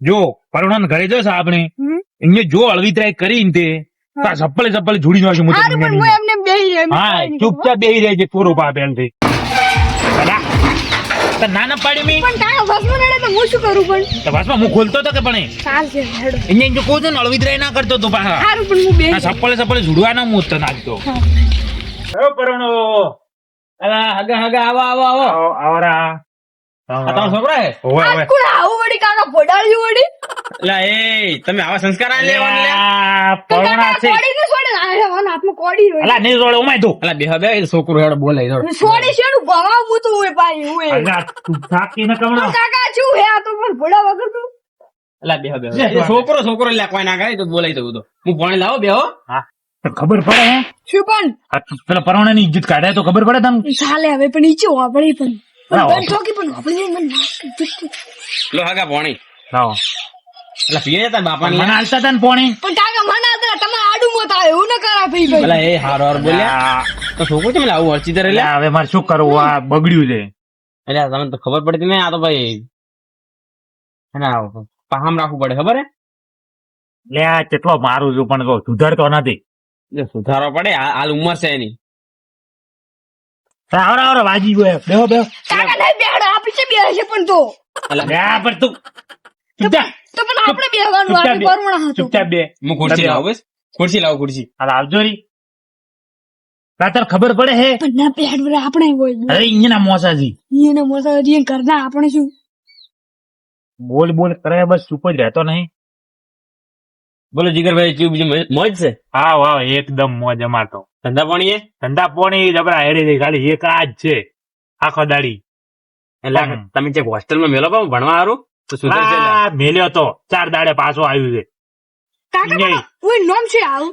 જો પરણન ઘરે જશે આપણે એને જો અળવિતરાય કરીને તે ચપ્પલે જોડી નાખશું હું હારું પણ હું એમને બેહી એમ હા ચૂપચાપ બેહી રહેજે થોડું પાપેલ થી નાના પાડી મી પણ કાકા ભસ્મ નડે તો હું શું કરું પણ તો બસમાં હું ખોલતો તો કે પણ ચાલશે હેડો એને જો કહું છું ને અળવિતરાય ના કરતો તો પાછા હારું પણ હું બેહી ચપ્પલે જોડવાના હું તો નાખતો પરણો હગા આવો આવરા તમારો છોકરો હે ઓવે આ કોણ આવું વળી કાકા ફોડાડ્યું વળી એટલે એ તમે આવા સંસ્કાર આ લેવાનું લે તો પરણા કાકા છે કોડી ને છોડે આ હાથમાં કોડી રહ્યો અલા નહીં જોડે ઉમાય તું એટલે બે છોકરો હેડો બોલાય દોડ છોડી શેનું ભવાવ હું તો હોય પાઈ હું અલા તું થાકી ન કમણો કાકા શું હે આ તો પણ ભોળા વગર તું એટલે બે છોકરો લે કોઈ ના કરે તો બોલાય દઉં તો હું ભણી લાવો બે હો હા તો ખબર પડે હે શું પણ પેલા પરણા ની ઇજ્જત કાઢે તો ખબર પડે તમને ચાલે હવે પણ ઈચ્છો વાપરી પણ ના, પણ ચોકી પણ વાપરી મને લો હગા ભણી લાવો એટલે પીએ જતા બાપા મને હાલતા હતા ને પોણી પણ કાકા મને આ તમારે આડું મત આવે એવું ન કરા ભાઈ ભાઈ એટલે એ હારો બોલ્યા તો છોકરો કેમ આવું અરચી ધરે લે હવે મારે શું કરવું આ બગડ્યું છે એટલે તમને તો ખબર પડતી નહીં આ તો ભાઈ પાહમ રાખવું પડે ખબર હે લે આ કેટલો મારું છું પણ કહું સુધરતો નથી જો સુધારવો પડે હાલ ઉંમર છે એની આવરા વાજી ગયો બેહો કાકા નહીં બેહડો આપી છે બે છે પણ તો લે પણ તું ચૂપચાપ તો પણ આપણે બેહવાનું ચૂપચાપ આપણે બે. કરુણા હતું ચૂપચાપ બે હું ખુરશી લાવું બસ ખુરશી લાવો ખુરશી હાલ આવજો રી તાર ખબર પડે હે પણ ના બેહડ આપણે હોય અરે અહીંયા મોસાજી એને મોસા હજી કરના આપણે શું બોલ કરે બસ ચૂપ જ રહેતો નહીં બોલો જીગરભાઈ કેવું બીજું મોજ છે હા વાહ એકદમ મોજ અમારતો ધંધા પાણી ધંધા પોણી જબરા હેડી દે ખાલી એક આ જ છે આખો દાડી એટલે તમે જે હોસ્ટેલમાં મેલો પાવ ભણવા હારું તો સુધરશે લે. આ મેલ્યો તો 4 દાડે પાછો આવ્યું છે કાકા નહીં. ઓય નામ છે આવું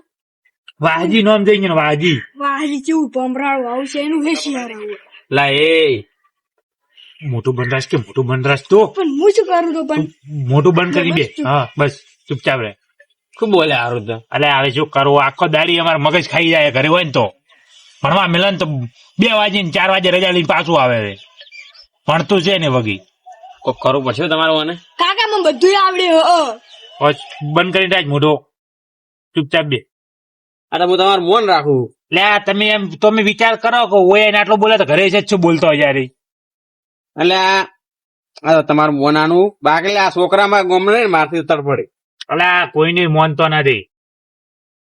વાહજી નામ જઈ ને વાહજી વાહજી કેવું પમરાળું આવશે એનું વેશિયાર આવું લા એ મોટું બંધરાશ કે મોટું બંધરાશ તો પણ હું શું કરું તો પણ મોટું બંધ કરી દે હા બસ ચૂપચાપ રહે ખૂબ બોલે હારું તો અલે હવે શું કરવું આખો દાડી અમારે મગજ ખાઈ જાય ઘરે હોય ને તો ભણવા મિલન તો 2 વાગે ને 4 વાગે રજા લઈને પાછું આવે છે ભણતું છે ને વગી કોક કરવું પડશે હો તમારું મને કાકા મને બધું આવડે બસ બંધ કરી રાખ મોઢો ચૂપચાપ બે આ તો હું તમારું મોન રાખું લે આ તમે વિચાર કરો કે ઓય એને આટલો બોલે તો ઘરે છે જ શું બોલતો યાર એટલે આ તો તમારું મોનાનું બાકી આ છોકરામાં ગમડે ને મારથી ઉતર પડે અલા કોઈની મોનતો નથી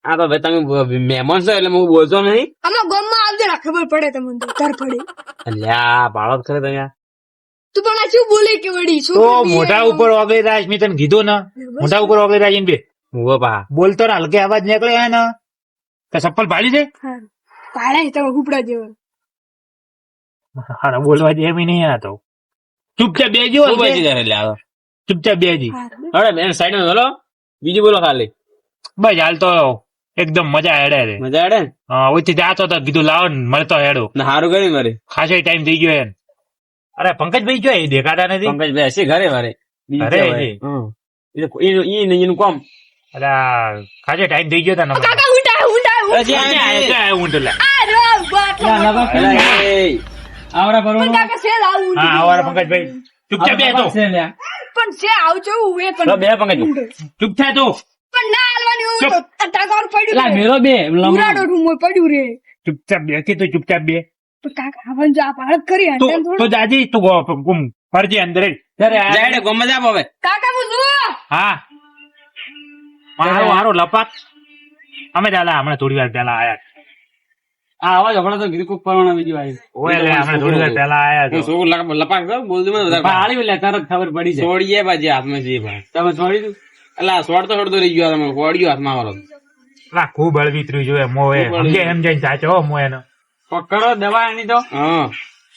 આ તો ભાઈ તમે મહેમાન છો એટલે હું બોલતો નહીં આમાં ગામમાં આવજે ને ખબર પડે તમને તો તર પડે અલ્યા બાળક ખરે તમે તું પણ આ શું બોલે કે વળી શું તો મોઢા ઉપર ઓગળી રાખ મેં તને કીધું ને મોઢા ઉપર ઓગળી રાખીને બે ઉભો પા બોલતો ને હલકે અવાજ નીકળે હે ને તો ચપ્પલ ભાડી દે પાડે તમે ઉપડા જેવો હારા બોલવા દે એમ નહીં આ તો ચૂપચાપ બેજો ખૂબ બચી જાય એટલે આ ચૂપચાપ બેજી હવે બેન સાઈડ બોલો બીજું બોલો ખાલી બસ હાલ તો એકદમ મજા હેડે રે મજા આડે ઓથી જાતો તો કીધું લાવો ને મળતો હેડો ને સારું કર્યું મારે ખાસો ટાઈમ થઈ ગયો એમ અરે પંકજભાઈ જો એ દેખાતા નથી પંકજભાઈ હશે ઘરે મારે ઘરે છે. એનું કોમ અરે ખાસો ટાઈમ થઈ ગયો તને કાકા ઉંડા ઊંટ લે આ રો બાટલો આવડા પણ કાકા સેલ આવું હા આવારા પંકજભાઈ ચૂપચાપ બે તો પણ છે આવજો એ પણ બે પંકજ ચૂપ થાય તો પણ ના હાલવાની હું તો ટકાર પડ્યું રે. મેરો બે ઉરાડો ઠુમો પડ્યું રે ચૂપચાપ બે કે તો ચૂપચાપ બે પણ કાકા આવન જો આ પાળક કરી તો હંડન તો થોડું જાજી તું ફરજી અંદર જાય ગમે જાપ હવે કાકા હું જો હા મારો લપાક અમે દાદા હમણાં થોડી વાર પહેલા આયા આ અવાજ હમણાં તો કીધું કોઈ પરવાના બીજું આવ્યું ઓય લે હમણાં થોડી વાર પહેલા આયા તો છોકરું લપાક દો બોલ દે મને પાડી લે તરત ખબર પડી જાય છોડીએ બાજી હાથમાં જઈએ ભાઈ તમે છોડી દઉં એટલે છોડતો રહી ગયો તમે છોડ્યો હાથમાં વાળો લા ખૂબ હળવીતરું જોયે મોએ સમજાઈને સાચો હો મો એનો પકડો દવા એની તો હા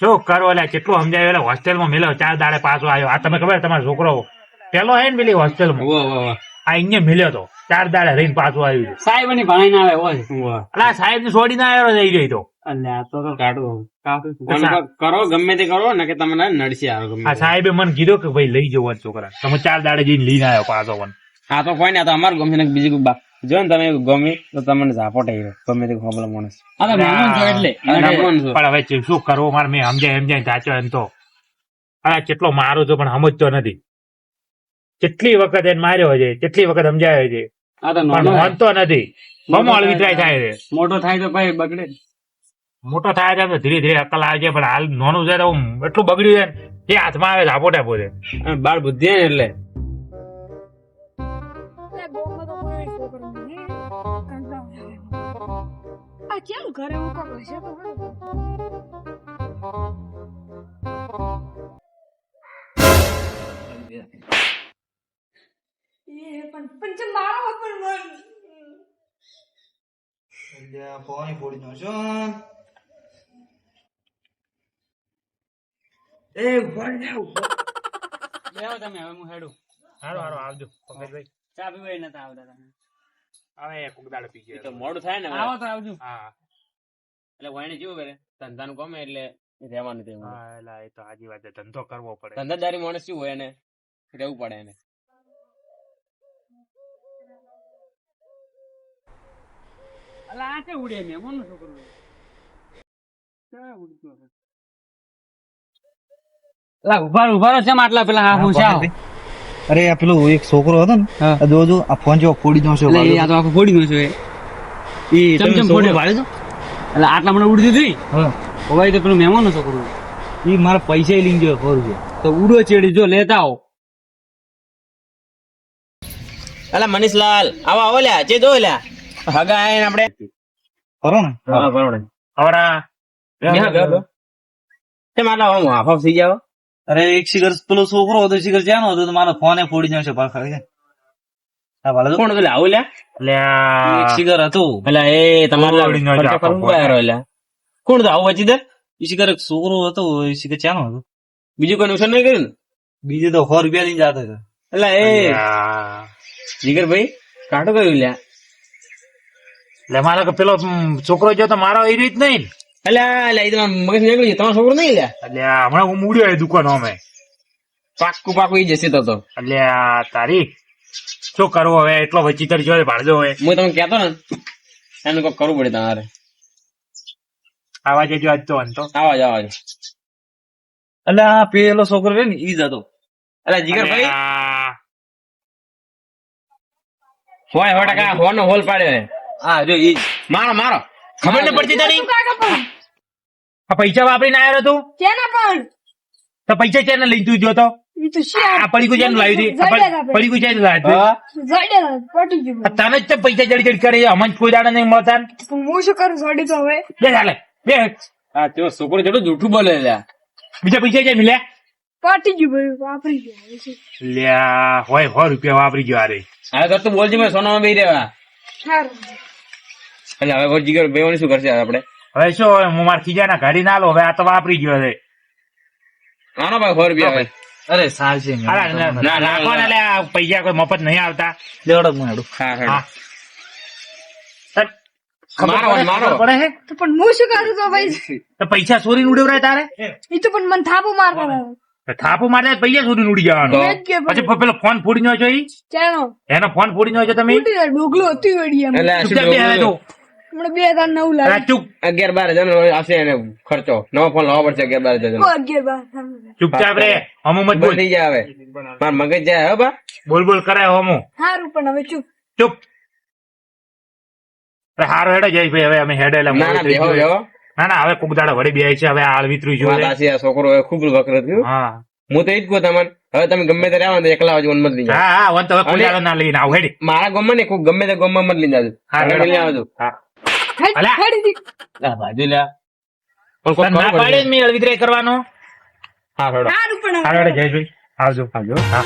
શું કરો એટલે કેટલું સમજાયું એટલે હોસ્ટેલમાં મેલો 4 દાડે પાછો આવ્યો આ તમે ખબર તમારો છોકરો પેલો હે ને પેલી હોસ્ટેલમાં વાહ આ અહીંયા મેલ્યો તો 4 દાડે રહીને પાછો આવ્યું સાહેબ ની ભણાઈ ના આવે હોય વાહ એટલે આ સાહેબ ને છોડીને આવ્યો જઈ રહ્યો તો અલ્યા તો કાઢો કરો ગમે તે કરો ને કે તમને નડશે આવે ગમે આ સાહેબે મને કીધું કે ભાઈ લઈ જવો છોકરા તમે 4 દાડે જઈને લઈને આવ્યો પાછો પણ હા તો કોઈ ના તો અમારું ગમે ને બીજું કોઈ જો ને તમે ગમે તો તમને ઝાપટ આવી ગમે તે ખબર માણસ આ તો મહેમાન છો એટલે પણ હવે શું કરવું મારે મેં સમજાય સાચો એમ તો અરે કેટલો મારું છું પણ સમજતો નથી કેટલી વખત એને માર્યો છે, કેટલી વખત સમજાયો છે, આ તો પણ નાનો માનતો નથી. બહુ અળવિતરાય થાય છે. મોટો થાય તો ભાઈ બગડે. મોટો થાય છે તો ધીરે ધીરે અક્કલ આવે છે, પણ હાલ નાનું છે તો એટલું બગડ્યું છે ને, જે હાથમાં આવે ધાપો ટાપો છે. અને બાળ બુદ્ધિ હે ને એટલે આ કેમ ઘરે હું કામ હશે તો ખરું? પણ જે મારો પણ પાણી ફોડી નાખશો. એ ઉભા જાવ. બેહો તમે, હવે હું હેડું. હારું હારું આવજો પંકજભાઈ. ચા પીવા નતા આવતા તમે. હવે કોક દાડો પી એ તો ગયા. મોડું થાય ને હવે. આવો તો આવજો. હા એટલે વાણી જેવું કરે ધંધાનું ગમે એટલે રહેવાનું તેવું. હા, એલા એ તો સાચી વાત છે, ધંધો કરવો પડે. ધંધાદારી માણસ શું હોય એને રહેવું પડે એને. અલા આ તે ઉડે મહેમાનનો છોકરો. ક્યાં ઉડતો હશે? અલા ઉભા છે આટલા પેલા હા પૂછાવ. અરે આ પેલો એક છોકરો હતો ને, હા. આ જોજો આ ફોન જેવો ફોડી નાખ્યો. એટલે આ તો આખું ફોડી નો છે એ. ઈ તમે ચમચમ છોકરો ફોડ્યો. વાળ્યો તો? એટલે આટલા મને ઉડતી હતી. હા. હવે તો પેલું મહેમાનનો છોકરો. ઈ મારા પૈસા લઈને ગયો 100 રૂપિયા. તો ઉડો ચેડી જો લેતા આવો. અલા મનીષલાલ આવો આવો લ્યા જે દો લ્યા હગા આયા આપણે. ખરો ને? હા બરોબર. હવરા તેમ આટલા આમ હાફ થઈ જાવ. અરે એક શિખર પેલો છોકરો હતો, શિખર ચાનો હતો તો મારા ફોને ફોડી નાખ્યો પાછા. હા વાળો તો કોણ તો આવું લ્યા. એક શિખર હતો. એટલે એ તમારે ફોડી નાખ્યો ખર્ચો કરવું પડે લ્યા. કોણ તો આવું વચી દે. ઈ શિખર એક છોકરો હતો, એ શિખર ચાનો હતો. બીજું કોઈ નુકસાન નહીં કર્યું ને. બીજે તો 100 રૂપિયા લઈને જતો હતો. એટલે એ જીગર ભાઈ કાઢો કયું લ્યા. એટલે મારે કે પેલો છોકરો જો તો મારો એ રીત નહીં. એટલે એ તમારા મગજ નીકળી ગયું. તમારો છોકરો નહીં લ્યા. એટલે હમણાં હું મૂડ્યો એ દુકાન અમે. પાકું ઈ જશે તો એટલે તારી શું કરવું હવે, એટલો વચીતર જો ભાડજો હોય. હું તમને કહેતો ને એનું કોઈ કરવું પડે તમારે. આવા જજો આજ તો અંતો. આવાજ એટલે આ પેલો છોકરો રે ને ઈ જ હતો. એટલે જીગર ભાઈ હોય 100% હોનો હોલ પાડ્યો હે. હા જો ઈ જ. મારો ખબર ન પડતી તારી. કાકા પણ આ પૈસા વાપરીને આવ્યો તું કેના પણ તો પૈસા ચેને લઈ તું જોતો. ઈ તો આ પડીકું ચેને લાવી હતી? પડીકું ચેને લાવી હતી? હા. જડેલા પટી ગયું. તને જ તે પૈસા જડી જડી કરે અમન કોઈ દાડા નહીં મળતા ને. પણ હું શું કરું જડી તો હવે બે ચાલે બે હા તે છોકરો જેટલું જૂઠું બોલે લ્યા. બીજા પૈસા છે મિલ્યા પટી ગયું ભાઈ વાપરી ગયું હવે શું. લ્યા હોય 100 રૂપિયા વાપરી ગયો અરે. હવે તો તું બોલજી મેં સોનામાં બેહી રહેવા. સારું એટલે હવે જીગર બેવાની શું કરશે આપણે. હવે શું હોય, હું મારા ખીજાના ઘડી ના લો, હવે આ તો વાપરી ગયો છે. આનો ભાઈ 100 રૂપિયા હવે. અરે સાલ છે ને. હાલા, ના, રાખો ને, લે આ પૈસા કોઈ મફત નહીં આવતા. લેવડો હું હેડું. હા હા મારો હોય, મારો. ખબર પડે છે? તો પણ હું શું કરું તો ભાઈ તો પૈસા ચોરીને ઉડવરાય તારે? ઈ તો પણ મને થાપો મારતા હતા. થાપો મારે પૈસા ચોરીને ઉડી જવાનો. તો? મેં જ કે પછી પેલો ફોન ફોડી નો છો ઈ? ચાલો એનો ફોન ફોડી નો છો તમે? તૂટી જાય ડોગલો હતી વળી એમ એટલે આ શું ચૂપચાપ બે હવે તો. હમણાં 2009 લાગે આ ચૂપ 11-12 હજાર આવશે એને ખર્ચો. નવો ફોન લાવવો પડશે 11-12 હજાર. 11 ચૂપચાપ રે. હમુ મત બોલ. બંધ થઈ જાય હવે. માર મગજ જાય હો બા. બોલ બોલ કરાય હમુ. સારું પણ હવે ચૂપ ચૂપ. અરે હારો હેડો જય ભાઈ, હવે અમે હેડેલા ના ના બેહો બેહો. ના ના હવે કોક દાડા વળી બે છે, હવે આળ વિતરું વાત જોઈએ. સાચી, આ છોકરો હવે ખૂબ વખર થયું. હા હું તો એ જ કહું તમને હવે તમે ગમે ત્યારે આવો ને તો એકલા આવજો મત લઈ જાઓ. હા હા વન તો હવે કોઈ દાડો ના લઈને આવ હેડી. મારા ગામમાં ને કોઈ ગમે તે ગામમાં મત લઈ જાજો. હા, આગળ લઈ આવજો. હા હેડ હેડ દી લા બાજુ લ્યા. પણ કોઈ તને ના ખબર પાડે પડે. ને મેળ વિતરાય કરવાનો. હા થોડો. સારું પણ હારો હવે હેડો જયેશભાઈ આવજો. આવજો. હા